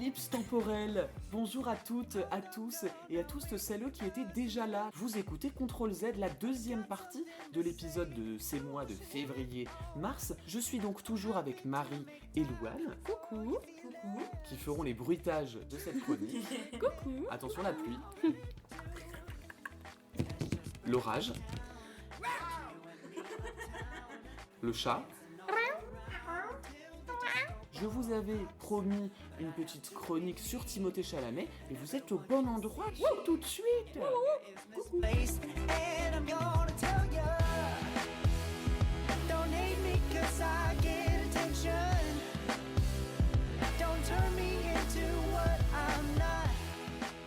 Ellipse temporelle. Bonjour à toutes, à tous et à tous celles qui étaient déjà là. Vous écoutez Ctrl Z, la deuxième partie de l'épisode de ces mois de février-mars. Je suis donc toujours avec Marie et Louane. Coucou. Qui feront les bruitages de cette chronique. Coucou. Attention la pluie. L'orage. Le chat. Je vous avais promis une petite chronique sur Timothée Chalamet et vous êtes au bon endroit tout de suite. Coucou.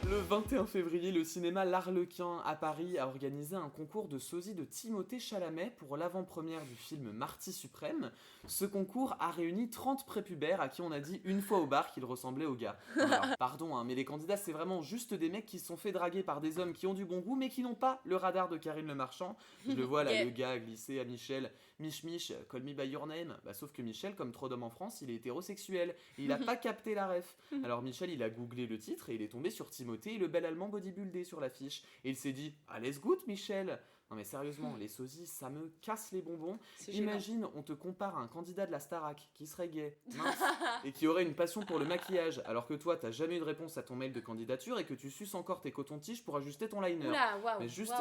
Le 21 février, le cinéma L'Arlequin à Paris a organisé un concours de sosie de Timothée Chalamet pour l'avant-première du film Marty Suprême. Ce concours a réuni 30 prépubères à qui on a dit une fois au bar qu'ils ressemblaient aux gars. Alors, pardon, mais les candidats, c'est vraiment juste des mecs qui se sont fait draguer par des hommes qui ont du bon goût mais qui n'ont pas le radar de Karine Le Marchand. Je le vois là, le gars glisser à Michel, Mich, call me by your name. Bah, sauf que Michel, comme trop d'hommes en France, il est hétérosexuel. Et il a pas capté la ref. Alors Michel, il a googlé le titre et il est tombé sur Timothée et le bel allemand bodybuildé sur l'affiche. Et il s'est dit, ah let's good Michel. Non mais sérieusement, les sosies, ça me casse les bonbons. Imagine, on te compare à un candidat de la Starac qui serait gay, mince, et qui aurait une passion pour le maquillage, alors que toi, t'as jamais eu de réponse à ton mail de candidature et que tu suces encore tes cotons-tiges pour ajuster ton liner. Mais juste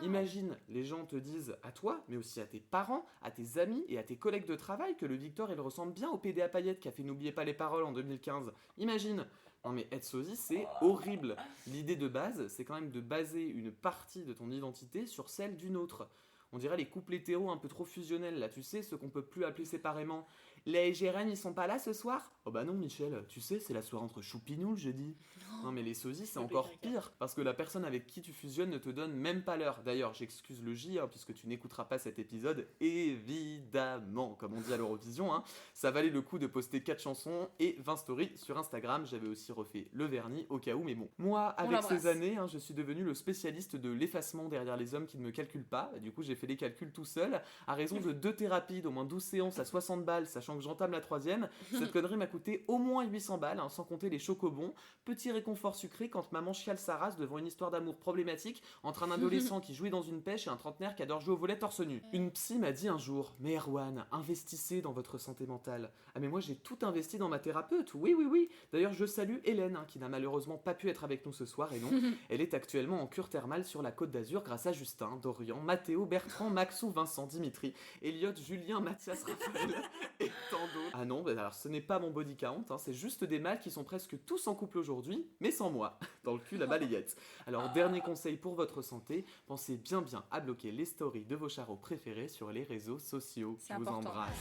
imagine, les gens te disent à toi, mais aussi à tes parents, à tes amis et à tes collègues de travail que le Victor, il ressemble bien au PDA paillettes qui a fait N'oubliez pas les paroles en 2015. Imagine. Non mais être sosie, c'est horrible. L'idée de base, c'est quand même de baser une partie de ton identité sur celle d'une autre. On dirait les couples hétéros un peu trop fusionnels, là, tu sais, ceux qu'on peut plus appeler séparément. Les Jérém, ils sont pas là ce soir ? Oh bah non, Michel, tu sais, c'est la soirée entre Choupinou le jeudi. Non mais les sosies, c'est encore pire, parce que la personne avec qui tu fusionnes ne te donne même pas l'heure. D'ailleurs, j'excuse le J, puisque tu n'écouteras pas cet épisode, évidemment, comme on dit à l'Eurovision, ça valait le coup de poster 4 chansons et 20 stories sur Instagram. J'avais aussi refait le vernis, au cas où, mais bon. Moi, avec ces années, je suis devenu le spécialiste de l'effacement derrière les hommes qui ne me calculent pas. Du coup, j'ai fait les calculs tout seul, à raison de 2 thérapies, d'au moins 12 séances à 60 balles, sachant que j'entame la 3e, cette connerie m'a coûté au moins 800 balles, sans compter les chocobons. Petit réconfort sucré quand maman chiale sa race devant une histoire d'amour problématique entre un adolescent qui jouit dans une pêche et un trentenaire qui adore jouer au volet torse nu. Une psy m'a dit un jour, mais Erwan, investissez dans votre santé mentale. Ah mais moi j'ai tout investi dans ma thérapeute, oui. D'ailleurs je salue Hélène, qui n'a malheureusement pas pu être avec nous ce soir, et non, elle est actuellement en cure thermale sur la Côte d'Azur grâce à Justin, Dorian, Mathéo, Bertrand, Maxou, Vincent, Dimitri, Elliot, Julien, Mathias, Raphaël et tant d'autres. Ah non, alors ce n'est pas mon body count, c'est juste des mâles qui sont presque tous en couple aujourd'hui, mais sans moi, dans le cul la balayette. Alors dernier conseil pour votre santé, pensez bien à bloquer les stories de vos charros préférés sur les réseaux sociaux. Je vous embrasse.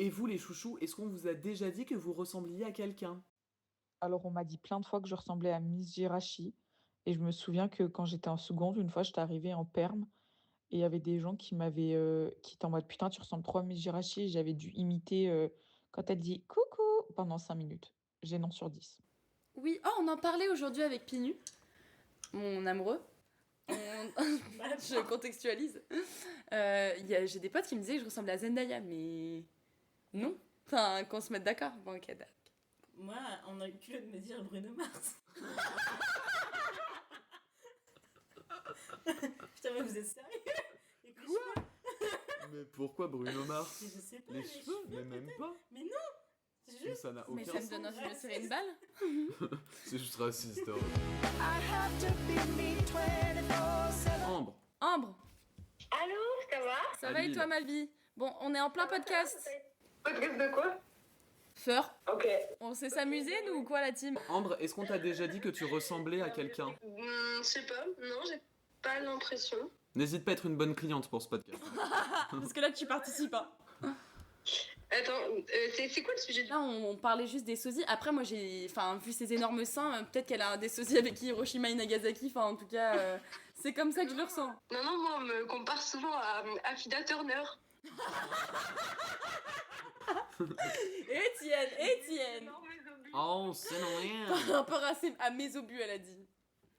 Et vous les chouchous, est-ce qu'on vous a déjà dit que vous ressembliez à quelqu'un ? Alors, on m'a dit plein de fois que je ressemblais à Miss Jirachi. Et je me souviens que quand j'étais en seconde, une fois, j'étais arrivée en perm et il y avait des gens qui étaient en mode putain, tu ressembles trop à Miss Jirachi. Et j'avais dû imiter quand elle dit coucou pendant 5 minutes. Gênant sur 10. Oui, on en parlait aujourd'hui avec Pinu, mon amoureux. Je contextualise. J'ai des potes qui me disaient que je ressemblais à Zendaya, mais non. Enfin, qu'on se mette d'accord. Bon, ok, d'accord. Moi, on a eu le culot de me dire Bruno Mars. Putain, mais vous êtes sérieux? Quoi? Mais pourquoi Bruno Mars? Je sais pas. Les cheveux, mais même pas. Mais non. Mais ça n'a aucun Mais ça me donne envie de me tirer une balle. C'est juste raciste. Ambre. Allô, ça va? Ça va et toi, Malvi? Bon, on est en plein podcast. Podcast de quoi? Feur. Ok. On sait s'amuser, nous, ou quoi, la team? Ambre, est-ce qu'on t'a déjà dit que tu ressemblais à quelqu'un? Je sais pas, non, j'ai pas l'impression. N'hésite pas à être une bonne cliente pour ce podcast. Parce que là, tu participes, Attends, c'est quoi le sujet de... Là, on parlait juste des sosies. Après, moi, vu ses énormes seins, peut-être qu'elle a des sosies avec Hiroshima et Nagasaki. Enfin, en tout cas, c'est comme ça que je le ressens. Non, moi, on me compare souvent à Affida Turner. Étienne. Oh, c'est non. Par rapport à mes obus, elle a dit.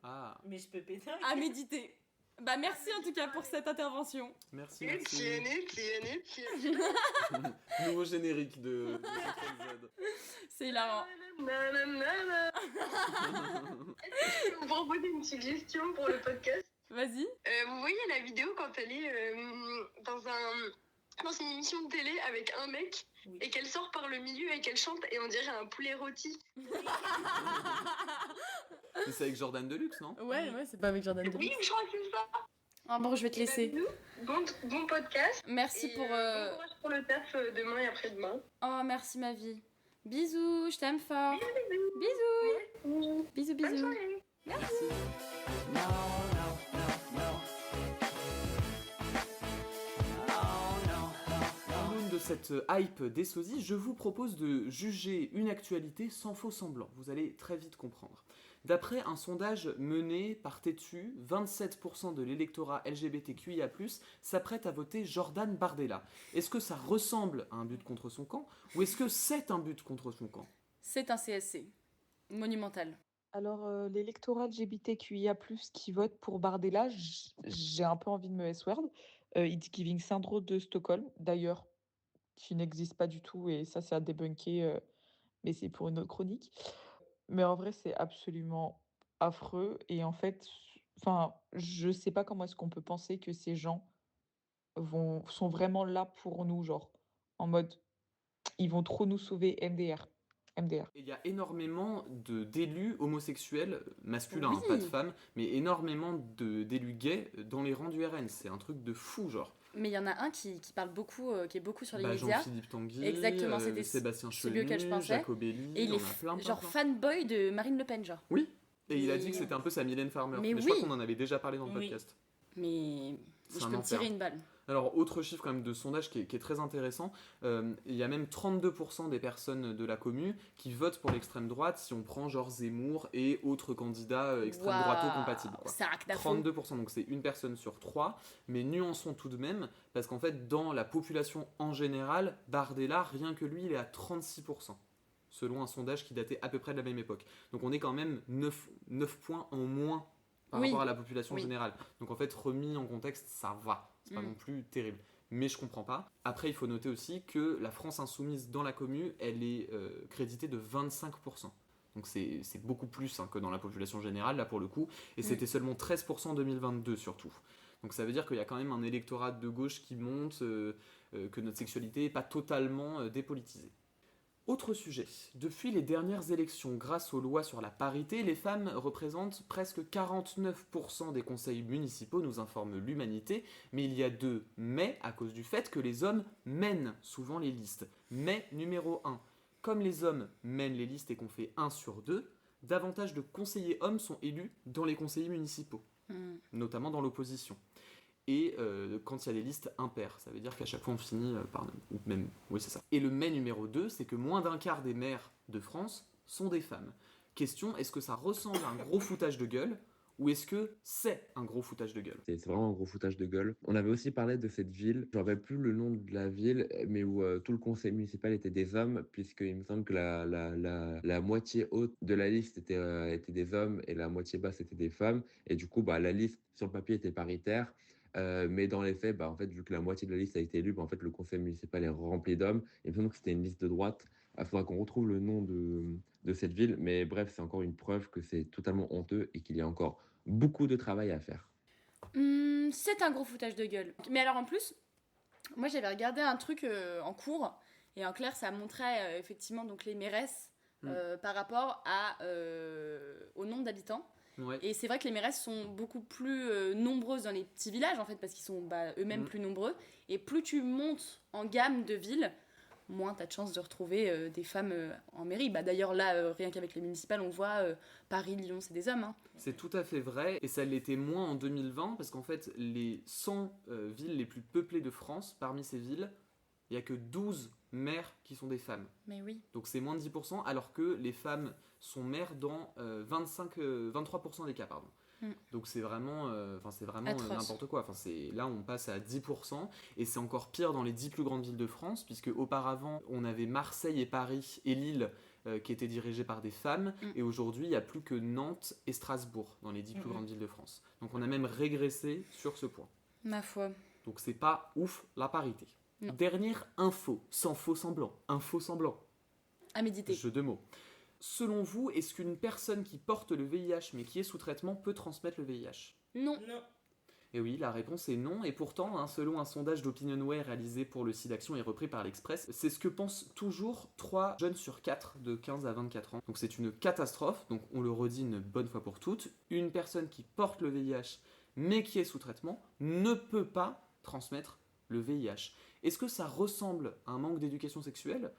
Ah. Mais je peux péter un À méditer. Bah merci en tout cas pour cette intervention. Merci. Etienne. Nouveau générique de Control Z. C'est hilarant. Nanana. Est-ce que je peux vous proposer une suggestion pour le podcast? Vas-y. Vous voyez la vidéo quand elle est dans une émission de télé avec un mec Oui. et qu'elle sort par le milieu et qu'elle chante et on dirait un poulet rôti. Mais c'est avec Jordan Deluxe, non? Ouais, c'est pas avec Jordan Oui, Deluxe. je crois que c'est ça. Ah bon, je vais te Et bah, laisser. bisous. Bon podcast. Merci Et, pour... bon courage pour le taf demain et après-demain. Oh, merci ma vie. Bisous, je t'aime fort. Bisous. Bisous, Bonne bisous. soirée. Merci. En l'aune de cette hype des sosies, je vous propose de juger une actualité sans faux semblant. Vous allez très vite comprendre. D'après un sondage mené par Tétu, 27% de l'électorat LGBTQIA+, s'apprête à voter Jordan Bardella. Est-ce que ça ressemble à un but contre son camp, ou est-ce que c'est un but contre son camp? C'est un CSC. Monumental. Alors, l'électorat LGBTQIA+, qui vote pour Bardella, j'ai un peu envie de me S-word. It's Giving Syndrome de Stockholm, d'ailleurs, qui n'existe pas du tout, et ça, c'est à débunker, mais c'est pour une autre chronique. Mais en vrai, c'est absolument affreux. Et en fait, enfin, je sais pas comment est-ce qu'on peut penser que ces gens sont vraiment là pour nous, genre, en mode, ils vont trop nous sauver, MDR. MDR. Et il y a énormément d'élus homosexuels, masculins, hein, Oui. pas de femmes, mais énormément d'élus gays dans les rangs du RN. C'est un truc de fou, genre. Mais il y en a un qui parle beaucoup, qui est beaucoup sur les Bah, médias. Jean-Philippe Tanguy, Exactement, c'était Sébastien celui auquel je Chenu, pensais. Jacobelli, Et il il y en est a plein. genre fanboy de Marine Le Pen, genre. Oui, et il a Et- dit que c'était un peu sa Mylène Farmer. Mais je crois oui. qu'on en avait déjà parlé dans le Oui. podcast. Mais C'est je un peux me enfer. tirer une balle. Alors, autre chiffre quand même de sondage qui est très intéressant, il y a même 32% des personnes de la commune qui votent pour l'extrême droite si on prend genre Zemmour et autres candidats extrême droite Waouh, compatibles. Quoi. C'est un acte d'info. 32%, donc c'est une personne sur trois, mais nuançons tout de même, parce qu'en fait, dans la population en général, Bardella, rien que lui, il est à 36%, selon un sondage qui datait à peu près de la même époque. Donc on est quand même 9 points en moins par Oui. rapport à la population Oui. générale. Donc en fait, remis en contexte, ça va, c'est pas Mm. non plus terrible. Mais je comprends pas. Après, il faut noter aussi que la France insoumise dans la commune, elle est créditée de 25%. Donc c'est beaucoup plus que dans la population générale, là pour le coup. Et c'était seulement 13% en 2022 surtout. Donc ça veut dire qu'il y a quand même un électorat de gauche qui monte, que notre sexualité n'est pas totalement dépolitisée. Autre sujet. Depuis les dernières élections, grâce aux lois sur la parité, les femmes représentent presque 49% des conseils municipaux, nous informe l'Humanité. Mais il y a deux mais à cause du fait que les hommes mènent souvent les listes. Mais numéro 1. Comme les hommes mènent les listes et qu'on fait 1 sur 2, davantage de conseillers hommes sont élus dans les conseillers municipaux, notamment dans l'opposition. Et quand il y a des listes impaires, ça veut dire qu'à chaque fois on finit par... Même, oui, c'est ça. Et le mais numéro 2, c'est que moins d'un quart des maires de France sont des femmes. Question, est-ce que ça ressemble à un gros foutage de gueule ou est-ce que c'est un gros foutage de gueule? C'est vraiment un gros foutage de gueule. On avait aussi parlé de cette ville, je ne me rappelle plus le nom de la ville, mais où tout le conseil municipal était des hommes, puisqu'il me semble que la moitié haute de la liste était des hommes et la moitié basse était des femmes. Et du coup, la liste sur le papier était paritaire. Mais dans les faits, en fait, vu que la moitié de la liste a été élue, en fait, le conseil municipal est rempli d'hommes. Il me semble que c'était une liste de droite. Il faudra qu'on retrouve le nom de cette ville. Mais bref, c'est encore une preuve que c'est totalement honteux et qu'il y a encore beaucoup de travail à faire. C'est un gros foutage de gueule. Mais alors en plus, moi j'avais regardé un truc en cours et en clair ça montrait effectivement donc les mairesses par rapport au nombre d'habitants. Ouais. Et c'est vrai que les mairesses sont beaucoup plus nombreuses dans les petits villages en fait parce qu'ils sont eux-mêmes plus nombreux. Et plus tu montes en gamme de villes, moins tu as de chances de retrouver des femmes en mairie. D'ailleurs là, rien qu'avec les municipales, on voit Paris, Lyon, c'est des hommes. Hein. C'est tout à fait vrai, et ça l'était moins en 2020, parce qu'en fait, les 100 villes les plus peuplées de France, parmi ces villes, il n'y a que 12 maires qui sont des femmes. Mais oui. Donc c'est moins de 10%, alors que les femmes sont maires dans 23% des cas. Pardon. Mm. Donc c'est vraiment, Atroce. n'importe quoi. Là, on passe à 10%, et c'est encore pire dans les 10 plus grandes villes de France, puisque auparavant, on avait Marseille et Paris et Lille qui étaient dirigées par des femmes, Mm. et aujourd'hui, il n'y a plus que Nantes et Strasbourg dans les 10 plus Mhm. grandes villes de France. Donc on a même régressé sur ce point. Ma foi. Donc c'est pas ouf la parité. Non. Dernière info, sans faux semblant. Un faux semblant. À méditer. Jeu de mots. Selon vous, est-ce qu'une personne qui porte le VIH mais qui est sous traitement peut transmettre le VIH? Non. Non. Et oui, la réponse est non, et pourtant, selon un sondage d'Opinionway réalisé pour le SIDAction et repris par l'Express, c'est ce que pensent toujours 3 jeunes sur 4 de 15 à 24 ans. Donc c'est une catastrophe, donc on le redit une bonne fois pour toutes, une personne qui porte le VIH mais qui est sous traitement ne peut pas transmettre le VIH. Est-ce que ça ressemble à un manque d'éducation sexuelle,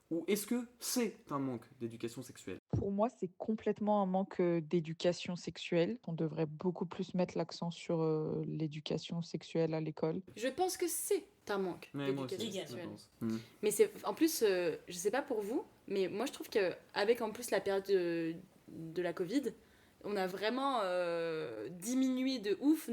ou est-ce que c'est un manque d'éducation sexuelle? Pour moi, c'est complètement un manque d'éducation sexuelle. On devrait beaucoup plus mettre l'accent sur l'éducation sexuelle à l'école. Je pense que c'est un manque Mais moi aussi, d'éducation je sexuelle. pense. Mais c'est en plus, je sais pas pour vous, mais moi je trouve que avec en plus la période de la Covid, on a vraiment diminué de ouf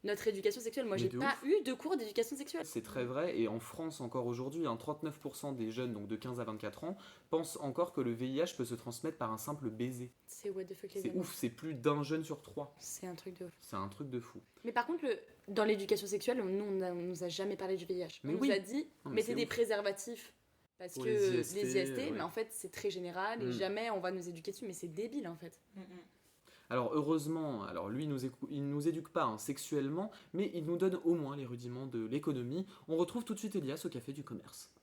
notre éducation sexuelle. Moi Mais j'ai de pas ouf. eu de cours d'éducation sexuelle. C'est très vrai, et en France encore aujourd'hui, 39% des jeunes, donc de 15 à 24 ans, pensent encore que le VIH peut se transmettre par un simple baiser. C'est what the fuck les C'est amis. ouf, c'est plus d'un jeune sur 3. C'est un truc de ouf. C'est un truc de fou. Mais par contre, dans l'éducation sexuelle, on nous a jamais parlé du VIH. Mais On oui. nous a dit Non, mais mettez c'est des ouf. préservatifs parce Pour que les IST, les IST, ouais. mais en fait c'est très général et Mm. jamais on va nous éduquer dessus. Mais c'est débile en fait. Mhm. Alors heureusement, lui il nous éduque pas sexuellement, mais il nous donne au moins les rudiments de l'économie. On retrouve tout de suite Elias au Café du Commerce.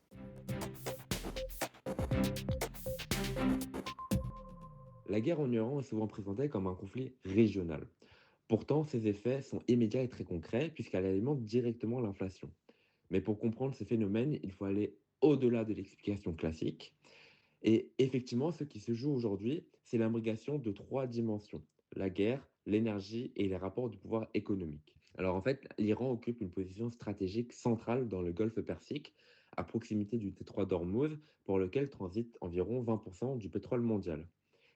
La guerre en Iran est souvent présentée comme un conflit régional. Pourtant, ses effets sont immédiats et très concrets puisqu'elle alimente directement l'inflation. Mais pour comprendre ce phénomène, il faut aller au-delà de l'explication classique. Et effectivement, ce qui se joue aujourd'hui, c'est l'imbrication de 3 dimensions: la guerre, l'énergie et les rapports de pouvoir économique. Alors en fait, l'Iran occupe une position stratégique centrale dans le Golfe Persique, à proximité du détroit d'Ormuz, pour lequel transite environ 20% du pétrole mondial.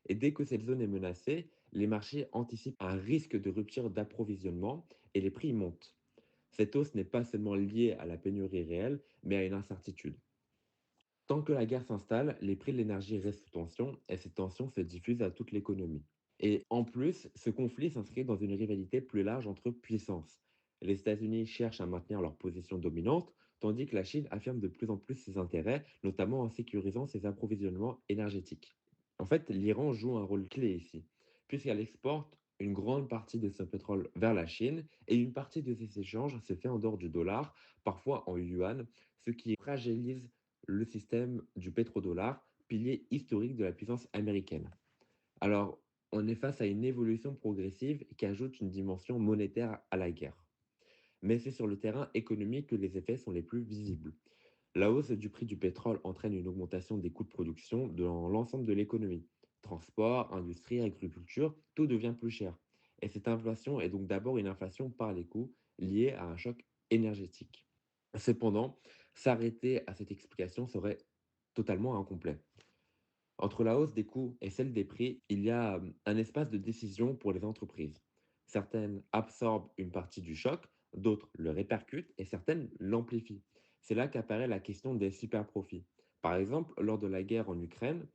Et dès que cette zone est menacée, les marchés anticipent un risque de rupture d'approvisionnement et les prix montent. Cette hausse n'est pas seulement liée à la pénurie réelle, mais à une incertitude. Tant que la guerre s'installe, les prix de l'énergie restent sous tension et ces tensions se diffusent à toute l'économie. Et en plus, ce conflit s'inscrit dans une rivalité plus large entre puissances. Les États-Unis cherchent à maintenir leur position dominante, tandis que la Chine affirme de plus en plus ses intérêts, notamment en sécurisant ses approvisionnements énergétiques. En fait, l'Iran joue un rôle clé ici, puisqu'elle exporte une grande partie de son pétrole vers la Chine et une partie de ces échanges se fait en dehors du dollar, parfois en yuan, ce qui fragilise le système du pétrodollar, pilier historique de la puissance américaine. Alors, on est face à une évolution progressive qui ajoute une dimension monétaire à la guerre. Mais c'est sur le terrain économique que les effets sont les plus visibles. La hausse du prix du pétrole entraîne une augmentation des coûts de production dans l'ensemble de l'économie. Transport, industrie, agriculture, tout devient plus cher. Et cette inflation est donc d'abord une inflation par les coûts liée à un choc énergétique. Cependant, s'arrêter à cette explication serait totalement incomplet. Entre la hausse des coûts et celle des prix, il y a un espace de décision pour les entreprises. Certaines absorbent une partie du choc, d'autres le répercutent et certaines l'amplifient. C'est là qu'apparaît la question des super-profits. Par exemple, lors de la guerre en Ukraine,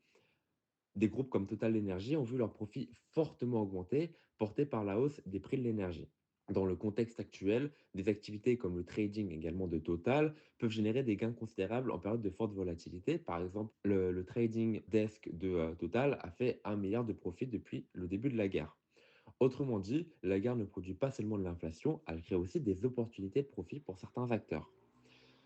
des groupes comme Total Energy ont vu leurs profits fortement augmenter, portés par la hausse des prix de l'énergie. Dans le contexte actuel, des activités comme le trading également de Total peuvent générer des gains considérables en période de forte volatilité. Par exemple, le trading desk de Total a fait 1 milliard de profits depuis le début de la guerre. Autrement dit, la guerre ne produit pas seulement de l'inflation, elle crée aussi des opportunités de profit pour certains acteurs.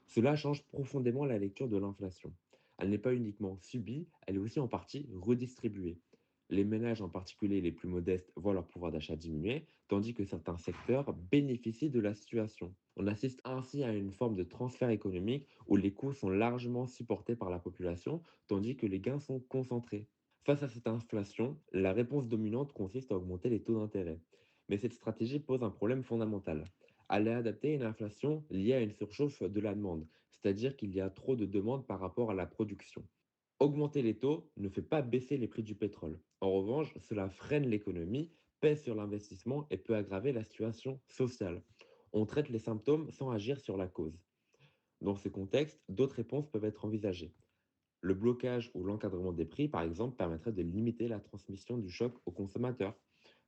Cela change profondément la lecture de l'inflation. Elle n'est pas uniquement subie, elle est aussi en partie redistribuée. Les ménages, en particulier les plus modestes, voient leur pouvoir d'achat diminuer, tandis que certains secteurs bénéficient de la situation. On assiste ainsi à une forme de transfert économique où les coûts sont largement supportés par la population, tandis que les gains sont concentrés. Face à cette inflation, la réponse dominante consiste à augmenter les taux d'intérêt. Mais cette stratégie pose un problème fondamental. Elle est adaptée à une inflation liée à une surchauffe de la demande, c'est-à-dire qu'il y a trop de demande par rapport à la production. Augmenter les taux ne fait pas baisser les prix du pétrole. En revanche, cela freine l'économie, pèse sur l'investissement et peut aggraver la situation sociale. On traite les symptômes sans agir sur la cause. Dans ce contexte, d'autres réponses peuvent être envisagées. Le blocage ou l'encadrement des prix, par exemple, permettrait de limiter la transmission du choc aux consommateurs.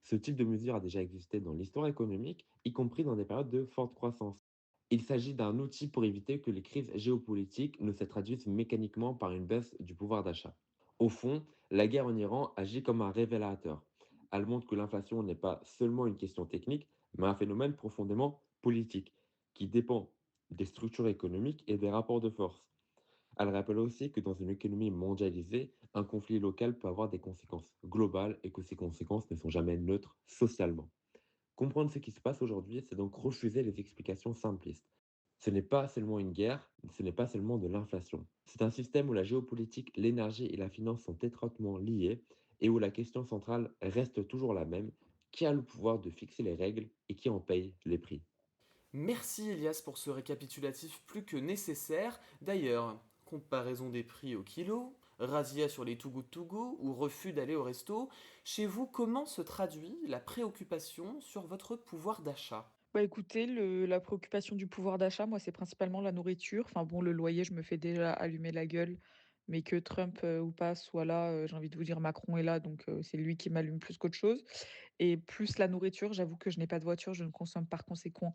Ce type de mesure a déjà existé dans l'histoire économique, y compris dans des périodes de forte croissance. Il s'agit d'un outil pour éviter que les crises géopolitiques ne se traduisent mécaniquement par une baisse du pouvoir d'achat. Au fond, la guerre en Iran agit comme un révélateur. Elle montre que l'inflation n'est pas seulement une question technique, mais un phénomène profondément politique, qui dépend des structures économiques et des rapports de force. Elle rappelle aussi que dans une économie mondialisée, un conflit local peut avoir des conséquences globales et que ces conséquences ne sont jamais neutres socialement. Comprendre ce qui se passe aujourd'hui, c'est donc refuser les explications simplistes. Ce n'est pas seulement une guerre, ce n'est pas seulement de l'inflation. C'est un système où la géopolitique, l'énergie et la finance sont étroitement liées et où la question centrale reste toujours la même: qui a le pouvoir de fixer les règles et qui en paye les prix? Merci Elias pour ce récapitulatif plus que nécessaire. D'ailleurs, comparaison des prix au kilo, razzia sur les Too Good To Go ou refus d'aller au resto, chez vous, comment se traduit la préoccupation sur votre pouvoir d'achat? Bah, écoutez, la préoccupation du pouvoir d'achat, moi, c'est principalement la nourriture. Enfin bon, le loyer, je me fais déjà allumer la gueule, mais que Trump, ou pas soit là, j'ai envie de vous dire Macron est là, donc c'est lui qui m'allume plus qu'autre chose et plus la nourriture, j'avoue que je n'ai pas de voiture, je ne consomme par conséquent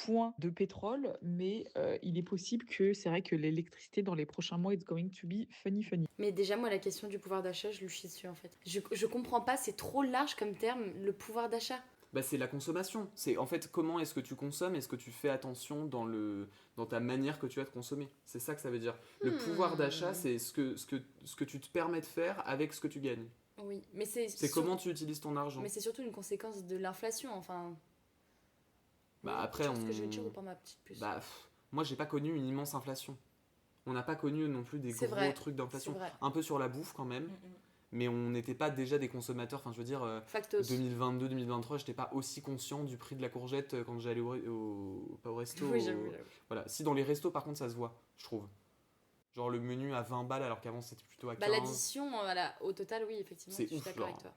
point de pétrole, mais il est possible que c'est vrai que l'électricité dans les prochains mois, it's going to be funny, funny. Mais déjà, moi, la question du pouvoir d'achat, je lui chie dessus en fait. Je comprends pas, c'est trop large comme terme, le pouvoir d'achat. Bah, c'est la consommation. C'est en fait comment est-ce que tu consommes, est-ce que tu fais attention dans ta manière que tu as de consommer. C'est ça que ça veut dire. Le pouvoir d'achat, c'est ce que tu te permets de faire avec ce que tu gagnes. Oui, mais c'est. C'est comment tu utilises ton argent. Mais c'est surtout une conséquence de l'inflation, enfin. Bah Oui, après tu vois ce que je veux on. dire ou pas ma petite puce. Bah moi j'ai pas connu une immense inflation. On n'a pas connu non plus des C'est gros vrai, trucs c'est d'inflation. vrai. Un peu sur la bouffe quand même. Mais on n'était pas déjà des consommateurs. Enfin je veux dire. Factos. 2022-2023, j'étais pas aussi conscient du prix de la courgette quand j'allais pas au resto. Oui, j'avoue. Voilà. Si dans les restos, par contre, ça se voit, je trouve. Genre le menu à 20 balles alors qu'avant c'était plutôt à 15. Bah, l'addition, voilà, au total, oui, effectivement, C'est je suis ouf, d'accord genre. avec toi.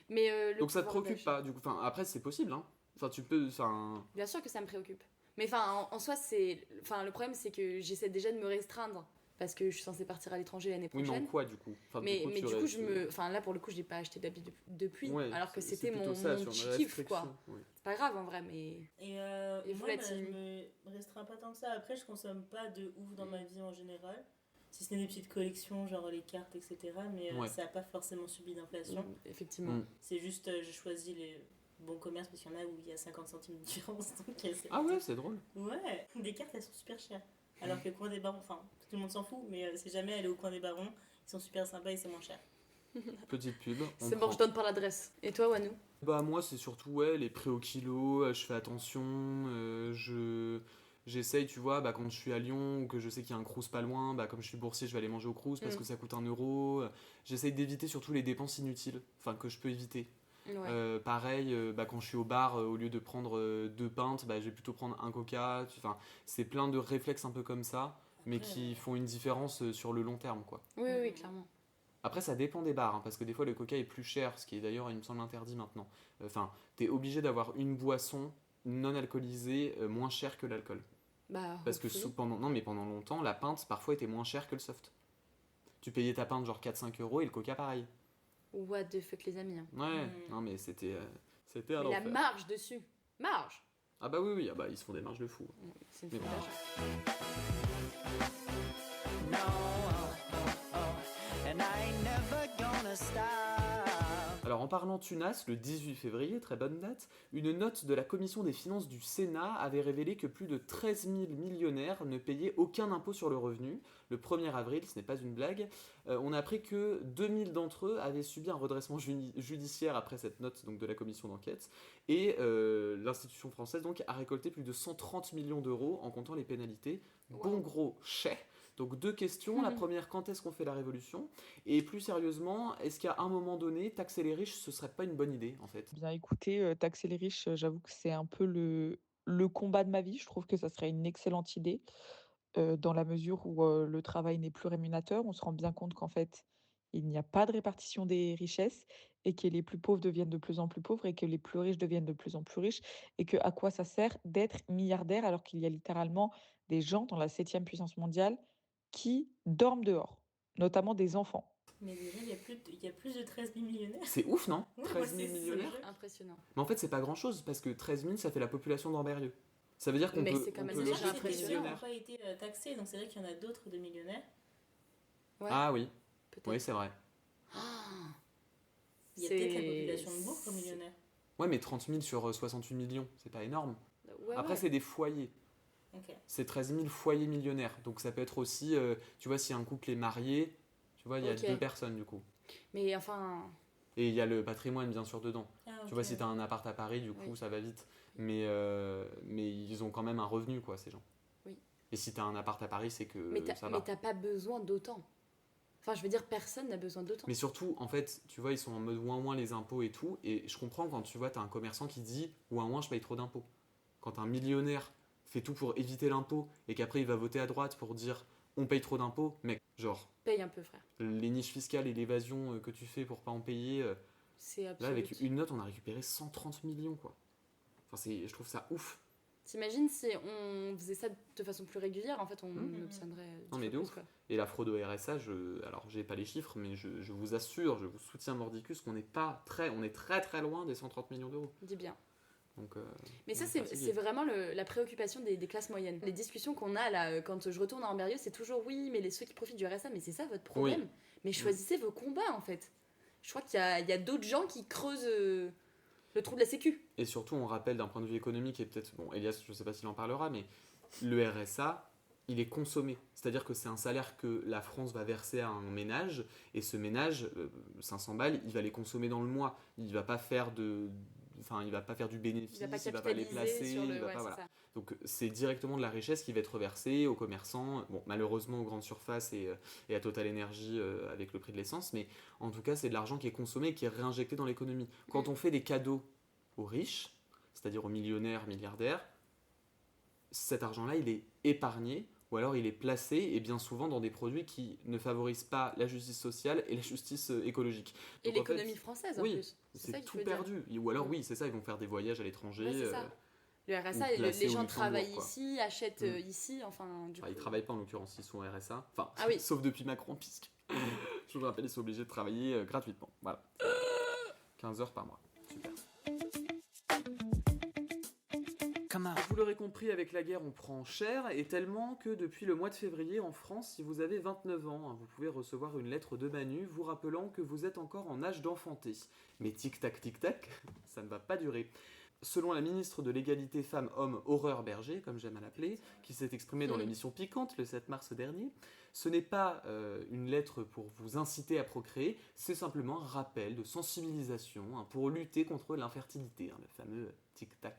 Mais le Donc ça te pouvoir préoccupe d'achat- pas, du coup. Enfin, après, c'est possible, hein. Enfin, tu peux. Enfin. Bien sûr que ça me préoccupe. Mais enfin, en soi, c'est. Enfin, le problème, c'est que j'essaie déjà de me restreindre parce que je suis censée partir à l'étranger l'année Oui, mais en prochaine. quoi, du coup? Enfin, Mais tu du coup, restes- Enfin, là, pour le coup, j'ai pas acheté d'habits depuis. Ouais, Alors que c'est c'était plutôt mon ça, sur petit une kiff, quoi. restriction, ouais. C'est pas grave en vrai, mais. Et vous, moi, la bah, team je me restreins pas tant que ça. Après, je consomme pas de ouf dans ma vie en général. Si ce n'est des petites collections, genre les cartes, etc. Mais Ouais. ça n'a pas forcément subi d'inflation. Effectivement. Mm. C'est juste, je choisis les bons commerces parce qu'il y en a où il y a 50 centimes de différence. Donc, c'est Ah ouais, c'est drôle. Ouais, des cartes, elles sont super chères. Alors que le coin des barons, enfin, tout le monde s'en fout, mais c'est jamais aller au coin des barons. Ils sont super sympas et c'est moins cher. Petite pub. on C'est bon, prend. je donne par l'adresse. Et toi, Wanou? Bah moi c'est surtout ouais les prix au kilo, je fais attention, j'essaye tu vois bah, quand je suis à Lyon ou que je sais qu'il y a un Crous pas loin, bah comme je suis boursier je vais aller manger au Crous parce que ça coûte 1 euro, j'essaye d'éviter surtout les dépenses inutiles, enfin que je peux éviter. Ouais. Pareil bah, quand je suis au bar au lieu de prendre 2 pintes bah, je vais plutôt prendre un coca, enfin c'est plein de réflexes un peu comme ça mais Après, qui font une différence sur le long terme quoi. Oui, oui, clairement. Après, ça dépend des bars, hein, parce que des fois, le coca est plus cher, ce qui est d'ailleurs, il me semble, interdit maintenant. Enfin, t'es obligé d'avoir une boisson non alcoolisée moins chère que l'alcool. Bah, Parce que hopefully. pendant longtemps, la pinte, parfois, était moins chère que le soft. Tu payais ta pinte genre 4-5 € et le coca, pareil. What the fuck, les amis. Hein. Ouais, non, mais c'était à Mais la l'enfer. marge dessus. Marge. Ah bah oui, ah bah, ils se font des marges de fou. C'est une Mais folie bon. d'argent. And I ain't never gonna stop. Alors en parlant Tunas, le 18 février, très bonne date, une note de la commission des finances du Sénat avait révélé que plus de 13 000 millionnaires ne payaient aucun impôt sur le revenu. Le 1er avril, ce n'est pas une blague. On a appris que 2000 d'entre eux avaient subi un redressement judiciaire après cette note donc, de la commission d'enquête. Et l'institution française donc, a récolté plus de 130 millions d'euros en comptant les pénalités. Bon Wow. gros chais. Donc deux questions. La première, quand est-ce qu'on fait la révolution? Et plus sérieusement, est-ce qu'à un moment donné, taxer les riches, ce serait pas une bonne idée en fait? Bien écoutez, taxer les riches, j'avoue que c'est un peu le combat de ma vie. Je trouve que ça serait une excellente idée, dans la mesure où, le travail n'est plus rémunérateur. On se rend bien compte qu'en fait, il n'y a pas de répartition des richesses et que les plus pauvres deviennent de plus en plus pauvres et que les plus riches deviennent de plus en plus riches et que à quoi ça sert d'être milliardaire alors qu'il y a littéralement des gens dans la septième puissance mondiale qui dorment dehors, notamment des enfants. Mais déjà, il y a plus de 13 000 millionnaires. C'est ouf, non? Ouais, 13 moi, 000 c'est millionnaires? vrai. Impressionnant. Mais en fait, c'est pas grand chose parce que 13 000, ça fait la population d'Amberieu. Ça veut dire qu'on Mais peut, c'est quand on même peut déjà loger Ces tous les impressionnant. gens n'ont millionnaires. pas été taxés, donc c'est vrai qu'il y en a d'autres de millionnaires. Ouais, Ah oui, peut-être. oui, c'est vrai. Il y a peut-être la C'est- population de Bourg comme c'est- millionnaire. Ouais, mais 30 000 sur 68 millions, c'est pas énorme. Ouais, Après, ouais. c'est des foyers. Ok. C'est 13 000 foyers millionnaires. Donc ça peut être aussi, tu vois, si un couple est marié, tu vois, il y a Ok. 2 personnes du coup. Mais enfin, Et il y a le patrimoine, bien sûr, dedans. Ah, Tu ok. vois, si t'as un appart à Paris, du coup, Oui. ça va vite. Mais ils ont quand même un revenu, quoi, ces gens. Oui. Et si t'as un appart à Paris, c'est que mais ça va. t'as pas besoin d'autant. Enfin, je veux dire, personne n'a besoin d'autant. Mais surtout, en fait, tu vois, ils sont en mode ouin les impôts et tout. Et je comprends quand tu vois, t'as un commerçant qui dit ouin je paye trop d'impôts. Quand un millionnaire fait tout pour éviter l'impôt et qu'après il va voter à droite pour dire on paye trop d'impôts, mec, genre, Paye un peu, frère. les niches fiscales et l'évasion que tu fais pour pas en payer, C'est là, absolu. avec une note, on a récupéré 130 millions, quoi. Enfin, je trouve ça ouf. T'imagines si on faisait ça de façon plus régulière, en fait, on obtiendrait. Non, mais dix de fois ouf. plus, quoi. Et la fraude au RSA, alors j'ai pas les chiffres, mais je vous assure, je vous soutiens mordicus qu'on on est très très loin des 130 millions d'euros. Dis bien. Donc, Mais ça, on est c'est fatigué. c'est vraiment la préoccupation des classes moyennes. Les discussions qu'on a là, quand je retourne à Amberieu, c'est toujours oui, mais ceux qui profitent du RSA, mais c'est ça votre problème. Mais choisissez vos combats, en fait. Je crois qu'il y a d'autres gens qui creusent le trou de la sécu. Et surtout, on rappelle d'un point de vue économique, et peut-être, bon, Elias, je sais pas s'il en parlera, mais le RSA, il est consommé. C'est-à-dire que c'est un salaire que la France va verser à un ménage, et ce ménage, 500 balles, il va les consommer dans le mois. Il va pas faire il va pas faire du bénéfice, Il va pas il va pas les capitaliser placer, sur le. il va Ouais, pas, c'est voilà. ça. Donc c'est directement de la richesse qui va être reversée aux commerçants, bon malheureusement aux grandes surfaces et à Total Energy avec le prix de l'essence, mais en tout cas c'est de l'argent qui est consommé et qui est réinjecté dans l'économie. Quand on fait des cadeaux aux riches, c'est-à-dire aux millionnaires, milliardaires, cet argent-là il est épargné ou alors il est placé et bien souvent dans des produits qui ne favorisent pas la justice sociale et la justice écologique. Et Donc, en fait, l'économie française, en oui, plus. C'est ça c'est qu'il tout faut dire. perdu. Ou alors oui, c'est ça, ils vont faire des voyages à l'étranger. Ouais, c'est ça. Le RSA, ou placé les au gens Luxembourg, travaillent quoi. ici, achètent Mm. ici, enfin, du Enfin, coup. ils travaillent pas en l'occurrence, ils sont au RSA. Enfin, Ah oui. sauf depuis Macron, puisque je vous rappelle, ils sont obligés de travailler gratuitement. Voilà. 15 heures par mois. Super. Come on. Vous l'aurez compris, avec la guerre, on prend cher, et tellement que depuis le mois de février, en France, si vous avez 29 ans, vous pouvez recevoir une lettre de Manu vous rappelant que vous êtes encore en âge d'enfanter. Mais tic-tac, ça ne va pas durer. Selon la ministre de l'égalité femmes-hommes Aurore Berger, comme j'aime à l'appeler, qui s'est exprimée dans l'émission Piquante le 7 mars dernier, ce n'est pas une lettre pour vous inciter à procréer, c'est simplement un rappel de sensibilisation pour lutter contre l'infertilité, le fameux tic-tac.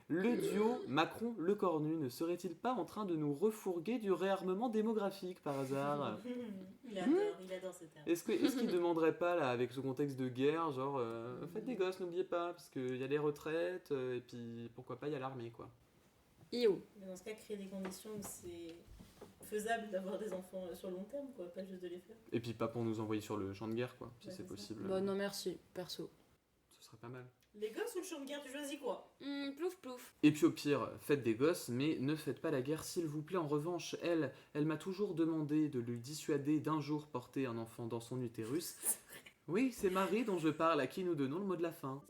Le duo Macron-Le Cornu ne serait-il pas en train de nous refourguer du réarmement démographique par hasard? Il adore ce terme. Est-ce qu'il demanderait pas, là, avec ce contexte de guerre, genre, faites des gosses, n'oubliez pas, parce qu'il y a les retraites, et puis pourquoi pas, il y a l'armée, quoi. Io. Mais dans ce cas, créer des conditions où c'est faisable d'avoir des enfants sur le long terme, quoi, pas juste de les faire. Et puis pas pour nous envoyer sur le champ de guerre, quoi, si Ouais, c'est c'est ça. possible. Bah non, merci, perso. Ce serait pas mal. Les gosses ou le champ de guerre, tu choisis quoi? Plouf, plouf. Et puis au pire, faites des gosses, mais ne faites pas la guerre s'il vous plaît. En revanche, elle m'a toujours demandé de lui dissuader d'un jour porter un enfant dans son utérus. Oui, c'est Marie dont je parle, à qui nous donnons le mot de la fin.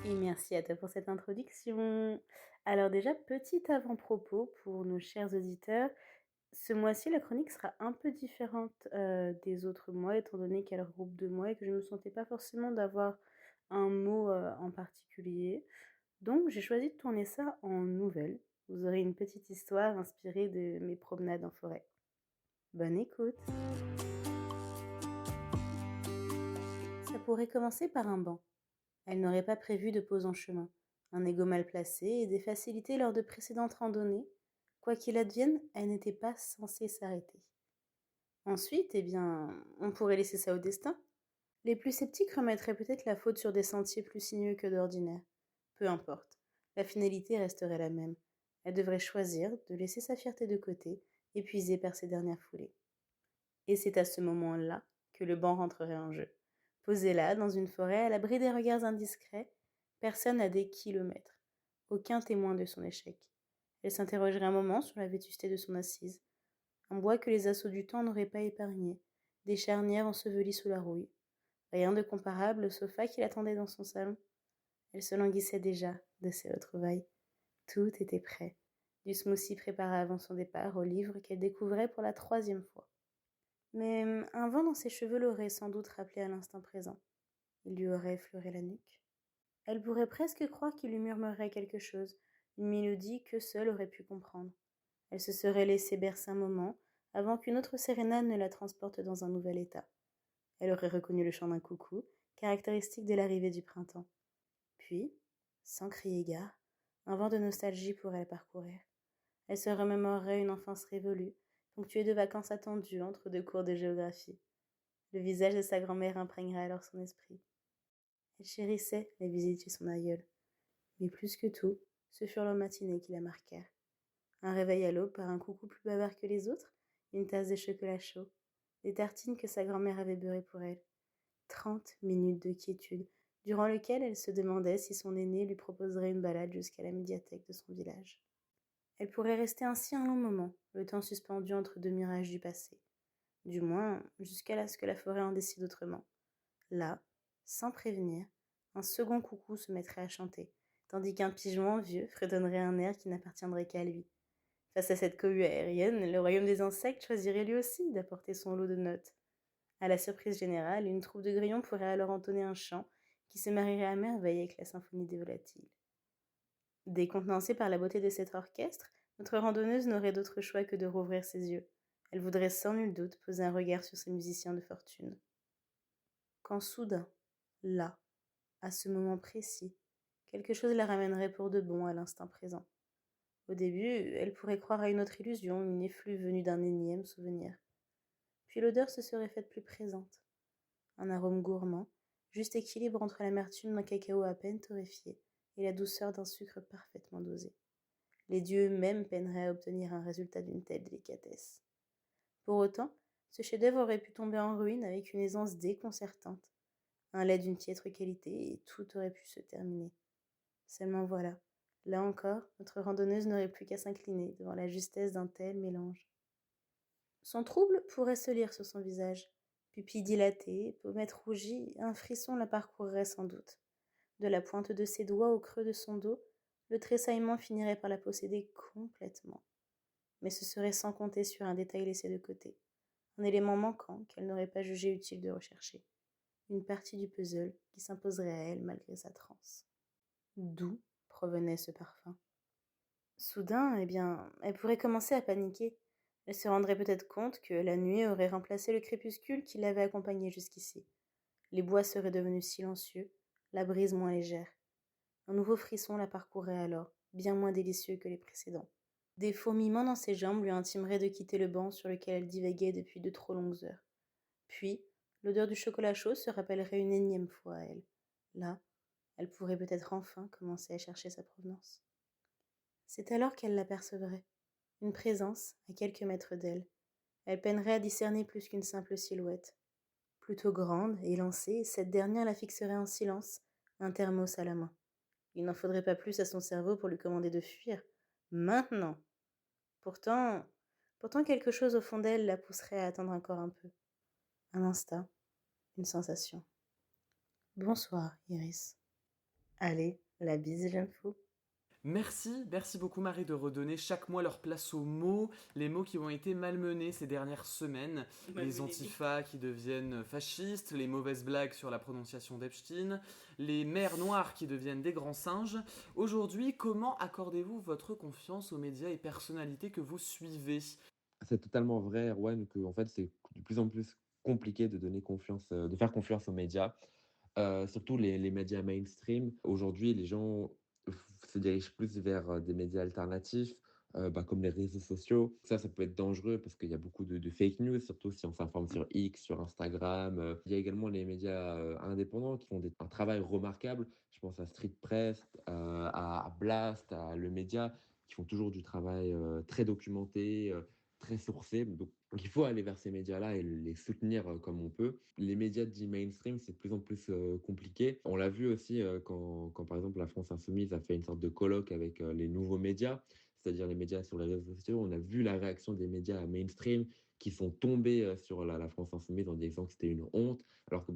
Et merci à toi pour cette introduction. Alors déjà, petit avant-propos pour nos chers auditeurs. Ce mois-ci, la chronique sera un peu différente des autres mois, étant donné qu'elle regroupe 2 mois et que je ne me sentais pas forcément d'avoir un mot en particulier. Donc, j'ai choisi de tourner ça en nouvelle. Vous aurez une petite histoire inspirée de mes promenades en forêt. Bonne écoute! Ça pourrait commencer par un banc. Elle n'aurait pas prévu de pause en chemin, un égo mal placé et des facilités lors de précédentes randonnées. Quoi qu'il advienne, elle n'était pas censée s'arrêter. Ensuite, eh bien, on pourrait laisser ça au destin. Les plus sceptiques remettraient peut-être la faute sur des sentiers plus sinueux que d'ordinaire. Peu importe, la finalité resterait la même. Elle devrait choisir de laisser sa fierté de côté, épuisée par ses dernières foulées. Et c'est à ce moment-là que le banc rentrerait en jeu. Posé là, dans une forêt, à l'abri des regards indiscrets, personne à des kilomètres. Aucun témoin de son échec. Elle s'interrogerait un moment sur la vétusté de son assise. Un bois que les assauts du temps n'auraient pas épargné. Des charnières ensevelies sous la rouille. Rien de comparable au sofa qui l'attendait dans son salon. Elle se languissait déjà de ces retrouvailles. Tout était prêt. Du smoothie préparé avant son départ au livre qu'elle découvrait pour la 3e fois. Mais un vent dans ses cheveux l'aurait sans doute rappelé à l'instant présent. Il lui aurait effleuré la nuque. Elle pourrait presque croire qu'il lui murmurerait quelque chose, une mélodie que seule aurait pu comprendre. Elle se serait laissée bercer un moment, avant qu'une autre sérénade ne la transporte dans un nouvel état. Elle aurait reconnu le chant d'un coucou, caractéristique de l'arrivée du printemps. Puis, sans crier gare, un vent de nostalgie pourrait la parcourir. Elle se remémorerait une enfance révolue, ponctuée de vacances attendues entre 2 cours de géographie. Le visage de sa grand-mère imprégnerait alors son esprit. Elle chérissait les visites chez son aïeul. Mais plus que tout, ce furent leurs matinées qui la marquèrent. Un réveil à l'aube par un coucou plus bavard que les autres, une tasse de chocolat chaud, des tartines que sa grand-mère avait beurrées pour elle. 30 minutes de quiétude, durant lesquelles elle se demandait si son aîné lui proposerait une balade jusqu'à la médiathèque de son village. Elle pourrait rester ainsi un long moment, le temps suspendu entre 2 mirages du passé. Du moins, jusqu'à ce que la forêt en décide autrement. Là, sans prévenir, un second coucou se mettrait à chanter, tandis qu'un pigeon vieux fredonnerait un air qui n'appartiendrait qu'à lui. Face à cette cohue aérienne, le royaume des insectes choisirait lui aussi d'apporter son lot de notes. À la surprise générale, une troupe de grillons pourrait alors entonner un chant qui se marierait à merveille avec la symphonie des volatiles. Décontenancée par la beauté de cet orchestre, notre randonneuse n'aurait d'autre choix que de rouvrir ses yeux. Elle voudrait sans nul doute poser un regard sur ces musiciens de fortune. Quand soudain, là, à ce moment précis, quelque chose la ramènerait pour de bon à l'instant présent. Au début, elle pourrait croire à une autre illusion, une effluve venue d'un énième souvenir. Puis l'odeur se serait faite plus présente. Un arôme gourmand, juste équilibre entre l'amertume d'un cacao à peine torréfié et la douceur d'un sucre parfaitement dosé. Les dieux eux-mêmes peineraient à obtenir un résultat d'une telle délicatesse. Pour autant, ce chef-d'œuvre aurait pu tomber en ruine avec une aisance déconcertante. Un lait d'une piètre qualité et tout aurait pu se terminer. Seulement voilà, là encore, notre randonneuse n'aurait plus qu'à s'incliner devant la justesse d'un tel mélange. Son trouble pourrait se lire sur son visage. Pupilles dilatées, pommettes rougies, un frisson la parcourrait sans doute. De la pointe de ses doigts au creux de son dos, le tressaillement finirait par la posséder complètement. Mais ce serait sans compter sur un détail laissé de côté, un élément manquant qu'elle n'aurait pas jugé utile de rechercher. Une partie du puzzle qui s'imposerait à elle malgré sa transe. D'où provenait ce parfum? Soudain, elle pourrait commencer à paniquer. Elle se rendrait peut-être compte que la nuit aurait remplacé le crépuscule qui l'avait accompagnée jusqu'ici. Les bois seraient devenus silencieux, la brise moins légère. Un nouveau frisson la parcourrait alors, bien moins délicieux que les précédents. Des fourmillements dans ses jambes lui intimeraient de quitter le banc sur lequel elle divaguait depuis de trop longues heures. Puis, l'odeur du chocolat chaud se rappellerait une énième fois à elle. Là, elle pourrait peut-être enfin commencer à chercher sa provenance. C'est alors qu'elle l'apercevrait. Une présence à quelques mètres d'elle. Elle peinerait à discerner plus qu'une simple silhouette. Plutôt grande, élancée, cette dernière la fixerait en silence, un thermos à la main. Il n'en faudrait pas plus à son cerveau pour lui commander de fuir. Maintenant. Pourtant quelque chose au fond d'elle la pousserait à attendre encore un peu. Un instant, une sensation. Bonsoir, Iris. Allez, la bise, jeune fou. Merci beaucoup Marie de redonner chaque mois leur place aux mots, les mots qui ont été malmenés ces dernières semaines, les antifas qui deviennent fascistes, les mauvaises blagues sur la prononciation d'Epstein, les mères noires qui deviennent des grands singes. Aujourd'hui, comment accordez-vous votre confiance aux médias et personnalités que vous suivez? C'est totalement vrai, Erwan, que en fait, c'est de plus en plus compliqué de donner confiance, de faire confiance aux médias, surtout les médias mainstream. Aujourd'hui, les gens se dirigent plus vers des médias alternatifs, comme les réseaux sociaux. Ça peut être dangereux parce qu'il y a beaucoup de fake news, surtout si on s'informe sur X, sur Instagram. Il y a également les médias indépendants qui font un travail remarquable. Je pense à Street Press, à Blast, à Le Média, qui font toujours du travail très documenté, très sourcé. Donc, il faut aller vers ces médias-là et les soutenir comme on peut. Les médias dits mainstream, c'est de plus en plus compliqué. On l'a vu aussi quand, par exemple, la France Insoumise a fait une sorte de colloque avec les nouveaux médias, c'est-à-dire les médias sur les réseaux sociaux. On a vu la réaction des médias mainstream qui sont tombés sur la France Insoumise en disant que c'était une honte, alors que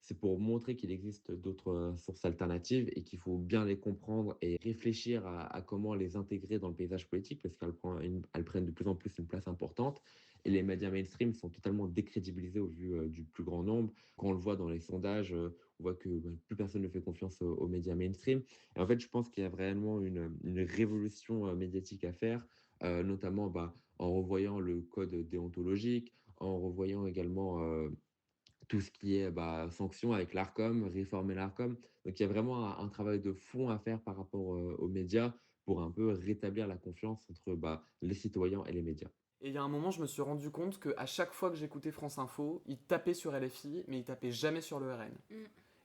c'est pour montrer qu'il existe d'autres sources alternatives et qu'il faut bien les comprendre et réfléchir à comment les intégrer dans le paysage politique parce elles prennent de plus en plus une place importante. Et les médias mainstream sont totalement décrédibilisés au vu du plus grand nombre. Quand on le voit dans les sondages, on voit que plus personne ne fait confiance aux médias mainstream. Et en fait, je pense qu'il y a vraiment une révolution médiatique à faire, notamment en revoyant le code déontologique, en revoyant également tout ce qui est sanctions avec l'ARCOM, réformer l'ARCOM. Donc il y a vraiment un travail de fond à faire par rapport aux médias pour un peu rétablir la confiance entre les citoyens et les médias. Et il y a un moment, je me suis rendu compte qu'à chaque fois que j'écoutais France Info, ils tapaient sur LFI, mais ils tapaient jamais sur le RN.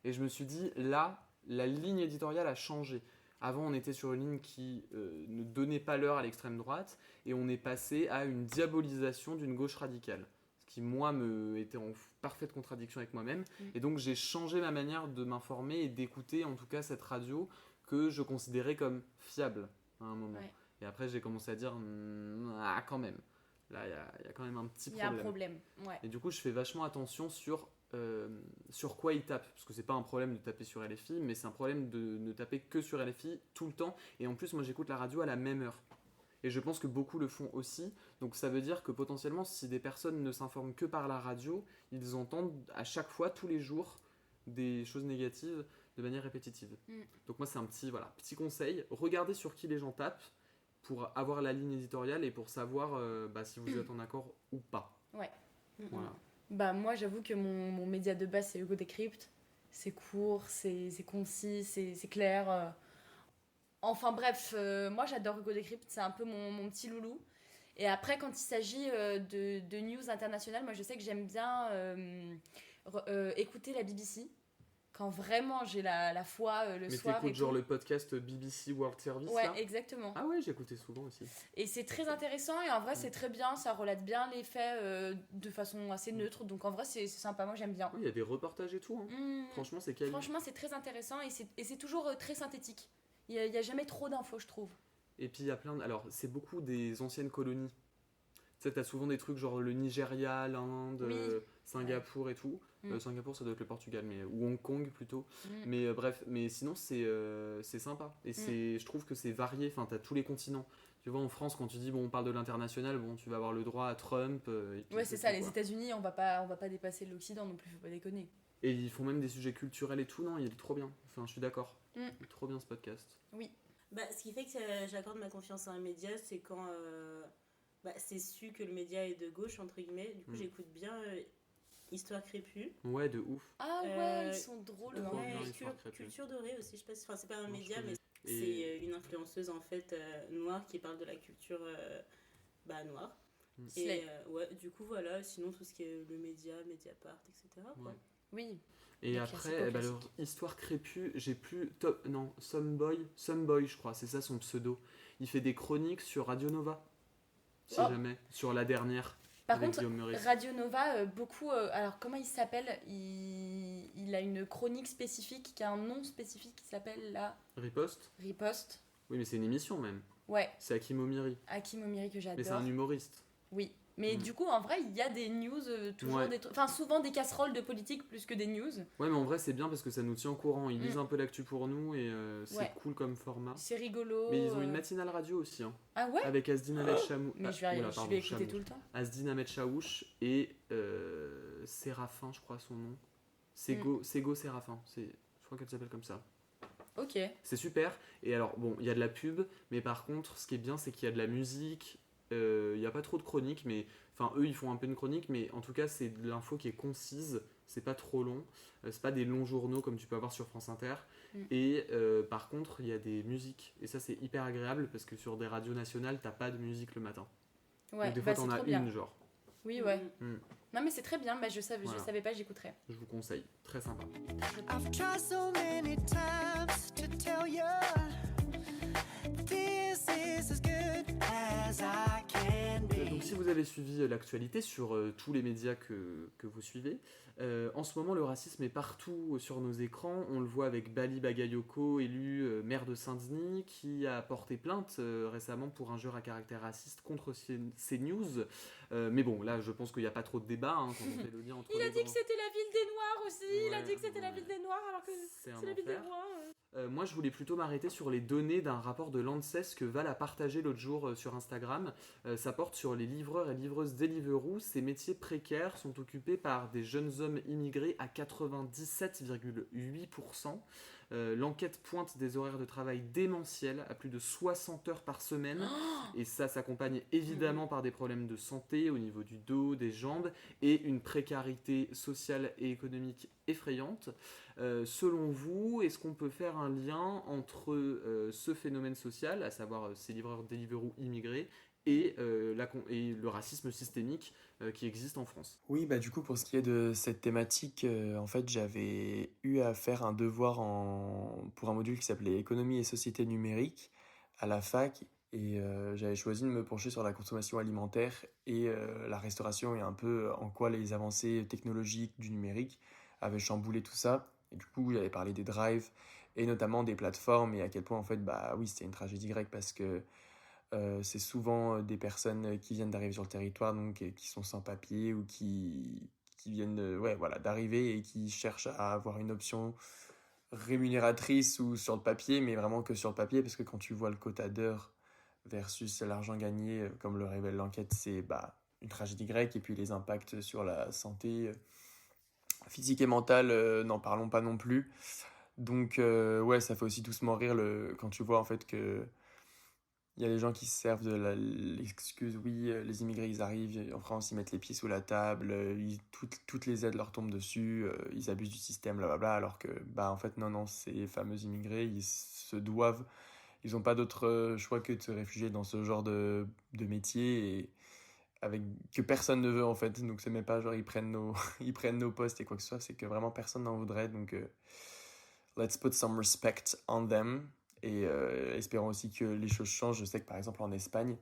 Et je me suis dit, là, la ligne éditoriale a changé. Avant, on était sur une ligne qui ne donnait pas l'heure à l'extrême droite, et on est passé à une diabolisation d'une gauche radicale. Ce qui, moi, était en parfaite contradiction avec moi-même. Et donc, j'ai changé ma manière de m'informer et d'écouter, en tout cas, cette radio que je considérais comme fiable à un moment. Ouais. Et après, j'ai commencé à dire, quand même. Là, il y a quand même un petit problème. Il y a un problème, ouais. Et du coup, je fais vachement attention sur quoi ils tapent. Parce que c'est pas un problème de taper sur LFI, mais c'est un problème de ne taper que sur LFI tout le temps. Et en plus, moi, j'écoute la radio à la même heure. Et je pense que beaucoup le font aussi. Donc ça veut dire que potentiellement, si des personnes ne s'informent que par la radio, ils entendent à chaque fois, tous les jours, des choses négatives de manière répétitive. Donc moi, c'est un petit conseil. Regardez sur qui les gens tapent pour avoir la ligne éditoriale et pour savoir si vous êtes en accord ou pas. Ouais. Voilà. Moi, j'avoue que mon média de base, c'est Hugo Décrypte. C'est court, c'est concis, c'est clair. Enfin bref, moi, j'adore Hugo Décrypte. C'est un peu mon petit loulou. Et après, quand il s'agit de news internationales, moi, je sais que j'aime bien écouter la BBC. Quand vraiment j'ai la foi le soir. Mais t'écoutes genre le podcast BBC World Service Ouais, là exactement. Ah ouais, j'écoutais souvent aussi. Et c'est très intéressant et en vrai c'est très bien, ça relate bien les faits de façon assez neutre. Donc en vrai c'est sympa, moi j'aime bien. Oui, il y a des reportages et tout. Franchement, c'est quali. Franchement, c'est très intéressant et c'est toujours très synthétique. Il y a jamais trop d'infos, je trouve. Et puis il y a plein de... Alors, c'est beaucoup des anciennes colonies. Tu sais, t'as souvent des trucs genre le Nigeria, l'Inde, Singapour et tout. Singapour, ça doit être le Portugal, ou Hong Kong plutôt. Mais bref, mais sinon, c'est sympa. Et je trouve que c'est varié. Enfin, t'as tous les continents. Tu vois, en France, quand tu dis, on parle de l'international, tu vas avoir le droit à Trump. Et puis ouais, c'est ça, les États-Unis, on va pas dépasser l'Occident non plus, faut pas déconner. Et ils font même des sujets culturels et tout, non, il est trop bien. Enfin, je suis d'accord. Il est trop bien ce podcast. Oui. Ce qui fait que j'accorde ma confiance à un média, c'est quand c'est su que le média est de gauche, entre guillemets. Du coup, j'écoute bien Histoire crépue. Ouais, de ouf. Ah ouais, ils sont drôles. Culture dorée aussi, je sais pas. Enfin, c'est pas un média, mais c'est une influenceuse en fait noire qui parle de la culture noire. Et du coup, voilà. Sinon, tout ce qui est le média, Mediapart, etc. Quoi. Ouais. Oui. Et après, leur Histoire crépue, j'ai plus... Someboy, je crois, c'est ça son pseudo. Il fait des chroniques sur Radio Nova, si jamais, sur la dernière. Par contre, Radio Nova, beaucoup... alors, comment il s'appelle ? Il a une chronique spécifique, qui a un nom spécifique, qui s'appelle la... Riposte. Oui, mais c'est une émission même. Ouais. C'est Hakim Omiri. Hakim Omiri que j'adore. Mais c'est un humoriste. Oui. Mais du coup, en vrai, il y a des news, toujours souvent des casseroles de politique plus que des news. Ouais, mais en vrai, c'est bien parce que ça nous tient au courant. Ils lisent un peu l'actu pour nous et c'est cool comme format. C'est rigolo. Mais ils ont une matinale radio aussi. Hein, ah ouais ? avec Asdin Ahmed Chamouche. Mais je vais écouter tout le temps. Asdin Ahmed Chamouche et Séraphin, je crois son nom. Sego Séraphin. Je crois qu'elle s'appelle comme ça. Ok. C'est super. Et alors, il y a de la pub, mais par contre, ce qui est bien, c'est qu'il y a de la musique. Il n'y a pas trop de chroniques, mais eux ils font un peu une chronique, mais en tout cas c'est de l'info qui est concise, c'est pas trop long, c'est pas des longs journaux comme tu peux avoir sur France Inter, Et par contre, il y a des musiques. Et ça, c'est hyper agréable parce que sur des radios nationales, t'as pas de musique le matin. Ouais, Donc des fois, t'en c'est as trop bien. une, genre. Oui, ouais. Mm. Non, mais c'est très bien. Bah, je Voilà. savais pas, j'écouterai. Je vous conseille. Très sympa. I've tried so many times to tell you this is as good as I can be. Donc si vous avez suivi l'actualité sur tous les médias que vous suivez, en ce moment le racisme est partout sur nos écrans. On le voit avec Bali Bagayoko, élu maire de Saint-Denis, qui a porté plainte récemment pour injure à caractère raciste contre CNews. Mais bon, là je pense qu'il n'y a pas trop de débat quand on fait le lien entre Il a les dit que grands- c'était la ville des Noirs aussi. Il a Ouais, dit que c'était la ouais. ville des Noirs alors que C'est un c'est la ville des enfer. Noirs. Moi, je voulais plutôt m'arrêter sur les données d'un rapport de l'ANSES que Val a partagé l'autre jour sur Instagram. Ça porte sur les livreurs et livreuses Deliveroo. Ces métiers précaires sont occupés par des jeunes hommes immigrés à 97,8%. L'enquête pointe des horaires de travail démentiels à plus de 60 heures par semaine. Et ça s'accompagne évidemment par des problèmes de santé au niveau du dos, des jambes et une précarité sociale et économique effrayante. Selon vous, est-ce qu'on peut faire un lien entre ce phénomène social, à savoir ces livreurs Deliveroo immigrés, et le racisme systémique qui existe en France? Oui, bah du coup, pour ce qui est de cette thématique, en fait, j'avais eu à faire un devoir pour un module qui s'appelait Économie et société numérique à la fac, et j'avais choisi de me pencher sur la consommation alimentaire et la restauration et un peu en quoi les avancées technologiques du numérique avaient chamboulé tout ça. Et du coup, j'avais parlé des drives et notamment des plateformes et à quel point, en fait, bah oui, c'était une tragédie grecque parce que c'est souvent des personnes qui viennent d'arriver sur le territoire, donc qui sont sans papier ou qui viennent d'arriver et qui cherchent à avoir une option rémunératrice ou sur le papier, mais vraiment que sur le papier, parce que quand tu vois le quota d'heures versus l'argent gagné, comme le révèle l'enquête, c'est une tragédie grecque, et puis les impacts sur la santé physique et mentale, n'en parlons pas non plus. Donc ouais, ça fait aussi doucement rire quand tu vois en fait que il y a des gens qui se servent de l'excuse, oui, les immigrés, ils arrivent en France, ils mettent les pieds sous la table, toutes les aides leur tombent dessus, ils abusent du système, blablabla, alors que, en fait, non, ces fameux immigrés, ils n'ont pas d'autre choix que de se réfugier dans ce genre de métier, et que personne ne veut, en fait. Donc, c'est même pas genre, ils prennent ils prennent nos postes et quoi que ce soit, c'est que vraiment personne n'en voudrait, donc, let's put some respect on them. Et espérons aussi que les choses changent. Je sais que par exemple en Espagne,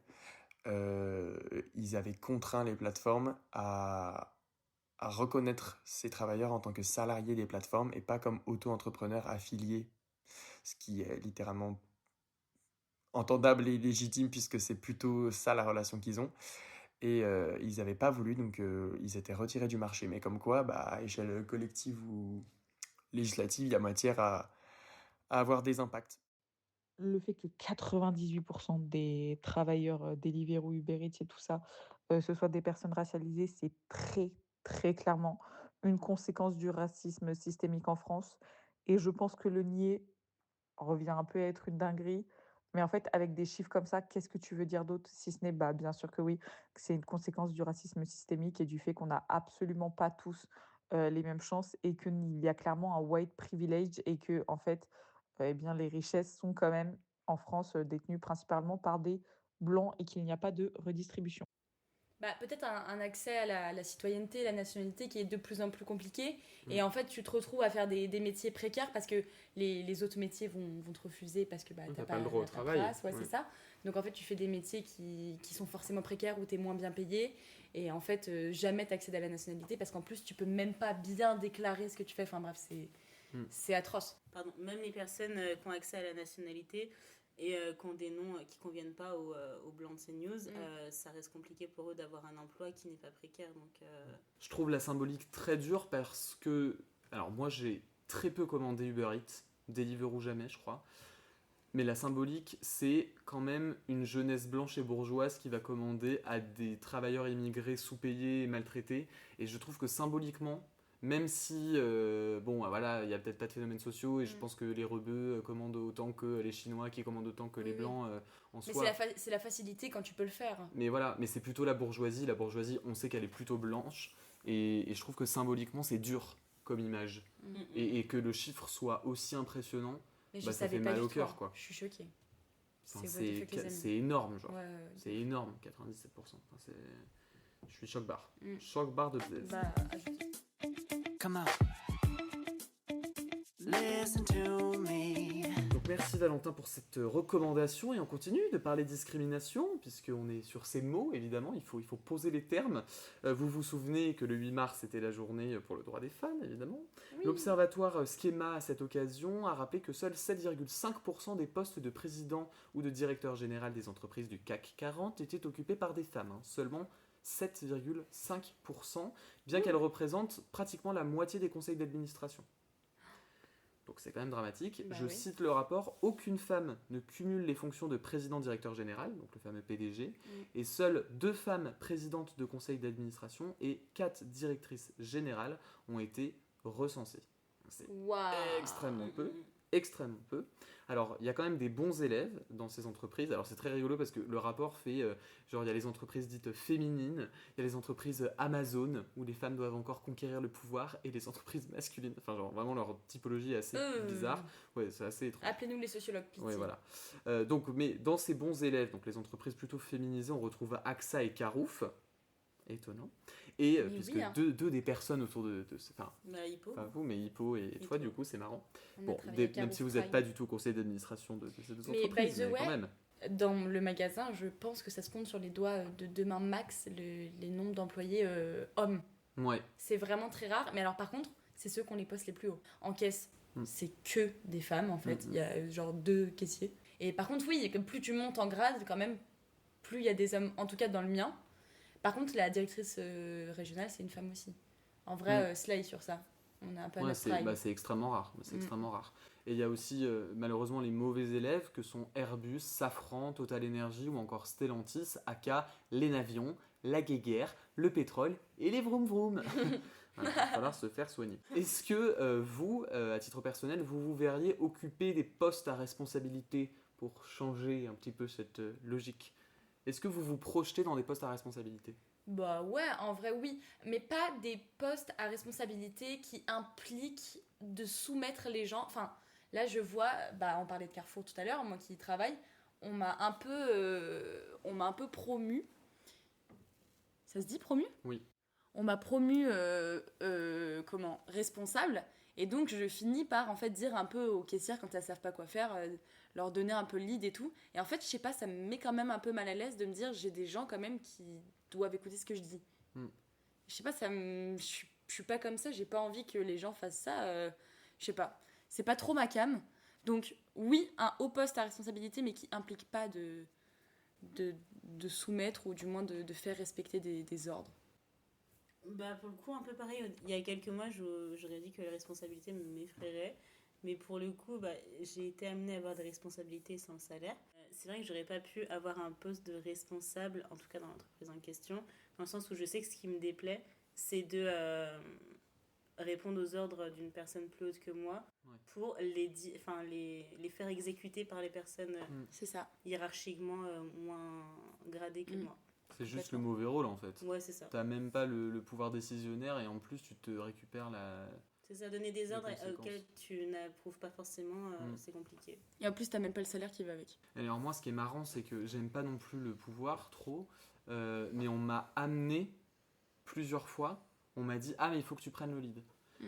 ils avaient contraint les plateformes à reconnaître ces travailleurs en tant que salariés des plateformes et pas comme auto-entrepreneurs affiliés. Ce qui est littéralement entendable et légitime puisque c'est plutôt ça la relation qu'ils ont. Et ils n'avaient pas voulu, donc ils étaient retirés du marché. Mais comme quoi, à échelle collective ou législative, il y a matière à avoir des impacts. Le fait que 98% des travailleurs Deliveroo, Uber Eats et tout ça, ce soit des personnes racialisées, c'est très, très clairement une conséquence du racisme systémique en France. Et je pense que le nier revient un peu à être une dinguerie. Mais en fait, avec des chiffres comme ça, qu'est-ce que tu veux dire d'autre si ce n'est, bien sûr que oui, que c'est une conséquence du racisme systémique et du fait qu'on n'a absolument pas tous les mêmes chances et qu'il y a clairement un white privilege et que, en fait, les richesses sont quand même en France détenues principalement par des blancs et qu'il n'y a pas de redistribution. Peut-être un accès à la citoyenneté, la nationalité qui est de plus en plus compliqué. Et en fait, tu te retrouves à faire des métiers précaires parce que les autres métiers vont te refuser parce que t'as pas le droit au travail. Ouais, c'est ça. Donc en fait, tu fais des métiers qui sont forcément précaires où tu es moins bien payé. Et en fait, jamais tu accèdes à la nationalité parce qu'en plus, tu peux même pas bien déclarer ce que tu fais. Enfin bref, c'est atroce. Pardon, même les personnes qui ont accès à la nationalité et qui ont des noms qui ne conviennent pas aux blancs de CNews, ça reste compliqué pour eux d'avoir un emploi qui n'est pas précaire. Donc, Je trouve la symbolique très dure parce que... Alors moi j'ai très peu commandé Uber Eats, Deliveroo jamais je crois. Mais la symbolique, c'est quand même une jeunesse blanche et bourgeoise qui va commander à des travailleurs immigrés sous-payés et maltraités. Et je trouve que symboliquement, même si, il y a peut-être pas de phénomènes sociaux et je pense que les rebeux commandent autant que les Chinois qui commandent autant que les Blancs en soi. Mais c'est la facilité quand tu peux le faire. Mais voilà, mais c'est plutôt la bourgeoisie. La bourgeoisie, on sait qu'elle est plutôt blanche et je trouve que symboliquement, c'est dur. comme image. Mm. Et que le chiffre soit aussi impressionnant, Mais je bah, ça savais fait pas mal du au tout, cœur, hein. quoi. Je suis choquée. Enfin, C'est what the fuck, les amis. c'est énorme, genre. Ouais, C'est énorme, 97%. Enfin, je suis choc-barre. Mm. Choc-barre de plaisir. Bah, ajoute. Come on. Listen to me. Donc merci Valentin pour cette recommandation et on continue de parler discrimination puisqu'on est sur ces mots évidemment, il faut poser les termes. Vous vous souvenez que le 8 mars c'était la journée pour le droit des femmes évidemment. Oui. L'observatoire Schema à cette occasion a rappelé que seuls 7,5% des postes de président ou de directeur général des entreprises du CAC 40 étaient occupés par des femmes, hein. Seulement 7,5%, bien qu'elles représentent pratiquement la moitié des conseils d'administration. Donc c'est quand même dramatique. Bah Je oui. cite le rapport, aucune femme ne cumule les fonctions de président-directeur général, donc le fameux PDG, et seules 2 femmes présidentes de conseil d'administration et 4 directrices générales ont été recensées. C'est Waouh. extrêmement peu. Extrêmement peu. Alors, il y a quand même des bons élèves dans ces entreprises. Alors, c'est très rigolo parce que le rapport fait, genre, il y a les entreprises dites féminines, il y a les entreprises Amazon, où les femmes doivent encore conquérir le pouvoir, et les entreprises masculines. Enfin, genre, vraiment, leur typologie est assez bizarre. Ouais, c'est assez étrange. Appelez-nous les sociologues, pitié. Ouais, voilà. Donc, mais dans ces bons élèves, donc les entreprises plutôt féminisées, on retrouve AXA et Carouf. Étonnant. Et Mais puisque oui, hein. deux des personnes autour de enfin, Bah, Hippo. pas vous, mais Hippo et toi, toi. du coup, c'est marrant. On a Bon, travaillé avec même Carouf si vous n'êtes Prime. pas du tout au conseil d'administration de ces deux Mais entreprises, by the mais quand way, même. Dans le magasin, je pense que ça se compte sur les doigts de 2 mains max les nombres d'employés hommes. Ouais. C'est vraiment très rare. Mais alors par contre, c'est ceux qui ont les postes les plus hauts. En caisse, c'est que des femmes en fait. Il y a genre 2 caissiers. Et par contre, oui, que plus tu montes en grade, quand même, plus il y a des hommes, en tout cas dans le mien. Par contre, la directrice régionale, c'est une femme aussi. En vrai, slay sur ça. On a un peu à Ouais, notre prime. c'est extrêmement rare. C'est extrêmement rare. Et il y a aussi, malheureusement, les mauvais élèves que sont Airbus, Safran, Total Energy ou encore Stellantis, aka les Navions, la guéguerre, le pétrole et les vroom vroom. Voilà, il va falloir se faire soigner. Est-ce que vous, à titre personnel, vous vous verriez occuper des postes à responsabilité pour changer un petit peu cette logique? Est-ce que vous vous projetez dans des postes à responsabilité? Bah ouais, en vrai oui, mais pas des postes à responsabilité qui impliquent de soumettre les gens. Enfin, là je vois, bah on parlait de Carrefour tout à l'heure, moi qui y travaille, on m'a un peu promu. Ça se dit promu? Oui. On m'a promu responsable, et donc je finis par en fait dire un peu aux caissières quand elles savent pas quoi faire, leur donner un peu le lead et tout. Et en fait, je sais pas, ça me met quand même un peu mal à l'aise de me dire j'ai des gens quand même qui doivent écouter ce que je dis. Je sais pas, je suis pas comme ça, j'ai pas envie que les gens fassent ça. Je sais pas, c'est pas trop ma came. Donc oui, un haut poste à responsabilité, mais qui implique pas de soumettre ou du moins de faire respecter des ordres. Bah, pour le coup, un peu pareil. Il y a quelques mois, j'aurais dit que les responsabilités m'effrairaient. Mais pour le coup, bah, j'ai été amenée à avoir des responsabilités sans le salaire. C'est vrai que j'aurais pas pu avoir un poste de responsable, en tout cas dans l'entreprise en question, dans le sens où je sais que ce qui me déplaît, c'est de répondre aux ordres d'une personne plus haute que moi pour les faire exécuter par les personnes C'est ça. hiérarchiquement moins gradées que moi. C'est juste le mauvais rôle en fait. Ouais, c'est ça. T'as même pas le pouvoir décisionnaire et en plus tu te récupères la... C'est ça, donner des ordres conséquences. Auxquels tu n'approuves pas forcément, c'est compliqué. Et en plus, t'as même pas le salaire qui va avec. Et alors moi ce qui est marrant c'est que j'aime pas non plus le pouvoir trop, mais on m'a amené plusieurs fois, on m'a dit ah mais il faut que tu prennes le lead.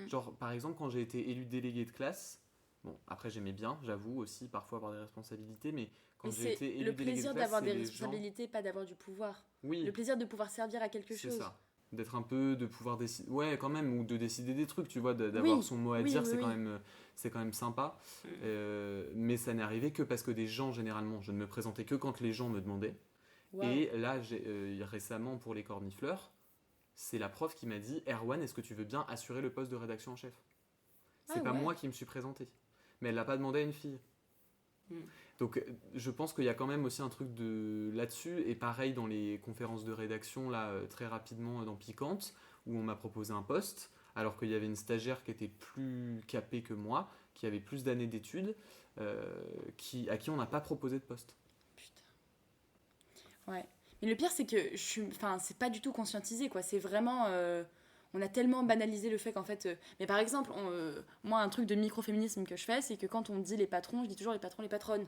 Genre par exemple quand j'ai été élu délégué de classe, bon après j'aimais bien, j'avoue aussi parfois avoir des responsabilités, mais quand j'ai été élu le délégué de plaisir classe, d'avoir c'est des les responsabilités, pas d'avoir du pouvoir. Oui. Le plaisir de pouvoir servir à quelque chose. C'est ça. D'être un peu, de pouvoir décider, ouais quand même, ou de décider des trucs, tu vois, d'avoir son mot à dire, c'est quand même sympa. Mais ça n'est arrivé que parce que des gens, généralement, je ne me présentais que quand les gens me demandaient. Wow. Et là, récemment, pour les cornifleurs, c'est la prof qui m'a dit « Erwan, est-ce que tu veux bien assurer le poste de rédaction en chef ?» C'est pas moi qui me suis présenté. Mais elle l'a pas demandé à une fille. Donc je pense qu'il y a quand même aussi un truc là-dessus, et pareil dans les conférences de rédaction là très rapidement dans Piquante, où on m'a proposé un poste alors qu'il y avait une stagiaire qui était plus capée que moi, qui avait plus d'années d'études, à qui on n'a pas proposé de poste. Putain. Ouais. Mais le pire c'est que c'est pas du tout conscientisé quoi, c'est vraiment on a tellement banalisé le fait qu'en fait... mais par exemple, moi, un truc de microféminisme que je fais, c'est que quand on dit les patrons, je dis toujours les patrons, les patronnes.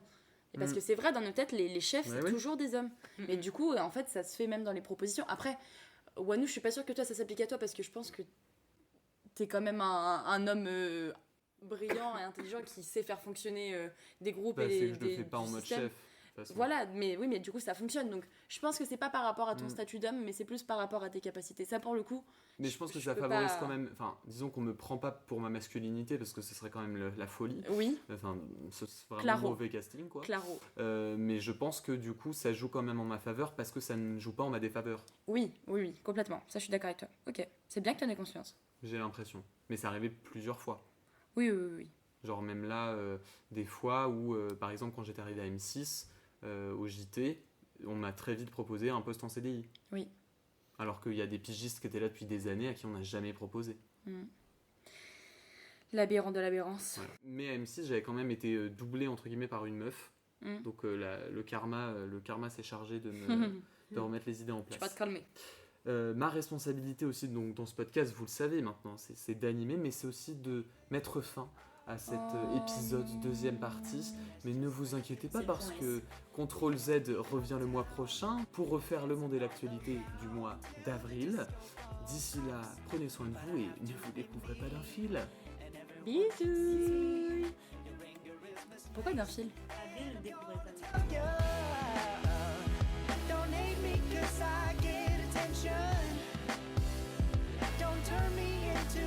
Et parce que c'est vrai, dans nos têtes, les chefs, c'est toujours des hommes. Mais du coup, en fait, ça se fait même dans les propositions. Après, Wanou, je suis pas sûre que toi, ça s'applique à toi, parce que je pense que t'es quand même un homme brillant et intelligent qui sait faire fonctionner des groupes Bah, et c'est que je le fais du pas en mode système. chef. De toute façon. Voilà, mais oui, mais du coup ça fonctionne. Donc je pense que c'est pas par rapport à ton statut d'homme, mais c'est plus par rapport à tes capacités. Ça pour le coup. Mais je pense que je ça peux favorise pas- quand même. Enfin, disons qu'on me prend pas pour ma masculinité parce que ce serait quand même la folie. Oui, Enfin, c'est vraiment Claro. mauvais casting, quoi. claro. Mais je pense que du coup, ça joue quand même en ma faveur parce que ça ne joue pas en ma défaveur. Oui, complètement. Ça je suis d'accord avec toi. Ok, c'est bien que tu en aies conscience. J'ai l'impression. Mais c'est arrivé plusieurs fois. Oui. Genre même là, des fois où, par exemple, quand j'étais arrivé à M6, au JT, on m'a très vite proposé un poste en CDI. Oui. Alors qu'il y a des pigistes qui étaient là depuis des années à qui on n'a jamais proposé. L'aberrant de l'aberrance. Voilà. Mais à M6, j'avais quand même été doublé entre guillemets par une meuf. Donc le karma s'est chargé de de remettre les idées en Tu place. vas te calmer. Ma responsabilité aussi donc, dans ce podcast, vous le savez maintenant, c'est d'animer, mais c'est aussi de mettre fin à cet épisode deuxième partie. Mais ne vous inquiétez pas C'est parce bon, que Contrôle Z revient le mois prochain pour refaire le monde et l'actualité du mois d'avril. D'ici là, prenez soin de vous et ne vous découvrez pas d'un fil. Bisous. Pourquoi d'un fil? Yeah. Don't hate me 'cause I get attention. Don't turn me into